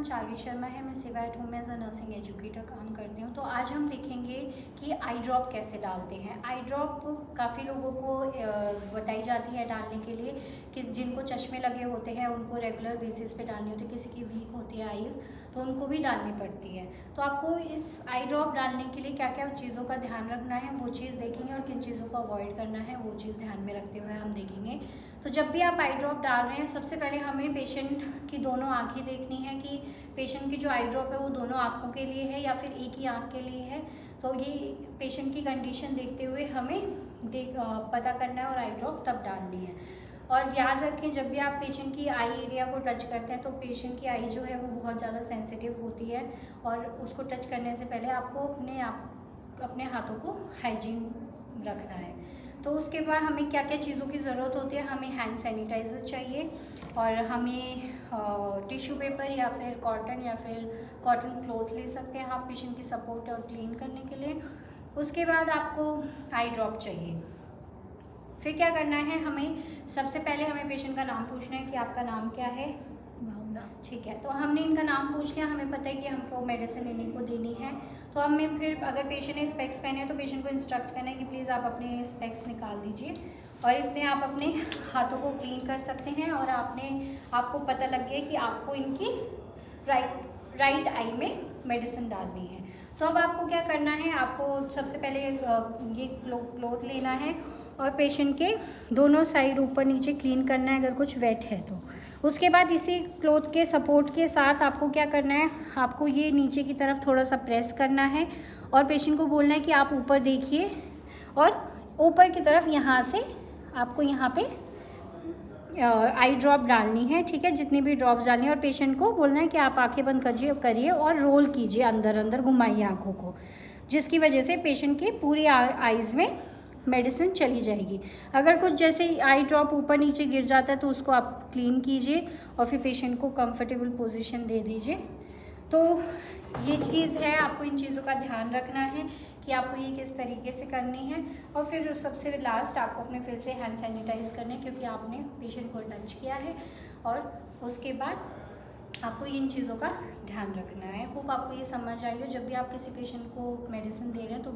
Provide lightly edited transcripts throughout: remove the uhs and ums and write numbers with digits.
नाम चार्वी शर्मा है। मैं Seva at home as a nursing educator काम करती हूँ। तो आज हम देखेंगे कि आई ड्रॉप कैसे डालते हैं। आई ड्रॉप काफ़ी लोगों को बताई जाती है डालने के लिए कि जिनको चश्मे लगे होते हैं उनको रेगुलर बेसिस पे डालनी होती है, किसी की वीक होती है आईज़ तो उनको भी डालनी पड़ती है। तो आपको इस आई ड्रॉप डालने के लिए क्या क्या चीज़ों का ध्यान रखना है वो चीज़ देखेंगे, और किन चीज़ों को अवॉइड करना है वो चीज़ ध्यान में रखते हुए हम देखेंगे। तो जब भी आप आई ड्रॉप डाल रहे हैं, सबसे पहले हमें पेशेंट की दोनों आँखें देखनी है कि पेशेंट की जो आई ड्रॉप है वो दोनों आँखों के लिए है या फिर एक ही आँख के लिए है। तो ये पेशेंट की कंडीशन देखते हुए हमें पता करना है और आई ड्रॉप तब डालनी है। और याद रखें, जब भी आप पेशेंट की आई एरिया को टच करते हैं तो पेशेंट की आई जो है वो बहुत ज़्यादा सेंसिटिव होती है, और उसको टच करने से पहले आपको अपने हाथों को हाइजीन रखना है। तो उसके बाद हमें क्या क्या चीज़ों की ज़रूरत होती है, हमें हैंड सैनिटाइज़र चाहिए, और हमें टिश्यू पेपर या फिर कॉटन क्लॉथ ले सकते हैं आप पेशेंट की सपोर्ट और क्लीन करने के लिए। उसके बाद आपको आई ड्रॉप चाहिए। फिर क्या करना है, हमें सबसे पहले हमें पेशेंट का नाम पूछना है कि आपका नाम क्या है। भावना। ठीक है, तो हमने इनका नाम पूछ लिया, हमें पता है कि हमको मेडिसिन इन्हीं को देनी है। तो हमें फिर अगर पेशेंट ने स्पेक्स पहने तो पेशेंट को इंस्ट्रक्ट करना है कि प्लीज़ आप अपने स्पेक्स निकाल दीजिए, और इतने आप अपने हाथों को क्लीन कर सकते हैं। और आपको पता लग गया कि आपको इनकी राइट आई में मेडिसिन डालनी है। तो अब आपको क्या करना है, आपको सबसे पहले ये क्लॉथ लेना है और पेशेंट के दोनों साइड ऊपर नीचे क्लीन करना है अगर कुछ वेट है तो। उसके बाद इसी क्लॉथ के सपोर्ट के साथ आपको क्या करना है, आपको ये नीचे की तरफ थोड़ा सा प्रेस करना है और पेशेंट को बोलना है कि आप ऊपर देखिए, और ऊपर की तरफ यहाँ से आपको यहाँ पे आई ड्रॉप डालनी है। ठीक है, जितनी भी ड्रॉप्स डालनी है, और पेशेंट को बोलना है कि आप आंखें बंद करिए और रोल कीजिए, अंदर अंदर घुमाइए आँखों को, जिसकी वजह से पेशेंट की पूरी आइज़ में मेडिसिन चली जाएगी। अगर कुछ जैसे आई ड्रॉप ऊपर नीचे गिर जाता है तो उसको आप क्लीन कीजिए और फिर पेशेंट को कंफर्टेबल पोजीशन दे दीजिए। तो ये चीज़ है, आपको इन चीज़ों का ध्यान रखना है कि आपको ये किस तरीके से करनी है। और फिर सबसे लास्ट आपको अपने फिर से हैंड सैनिटाइज करने, क्योंकि आपने पेशेंट को टच किया है, और उसके बाद आपको इन चीज़ों का ध्यान रखना है। होप आपको ये समझ आई हो। जब भी आप किसी पेशेंट को मेडिसिन दे रहे हैं तो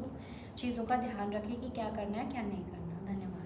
चीज़ों का ध्यान रखें कि क्या करना है क्या नहीं करना है।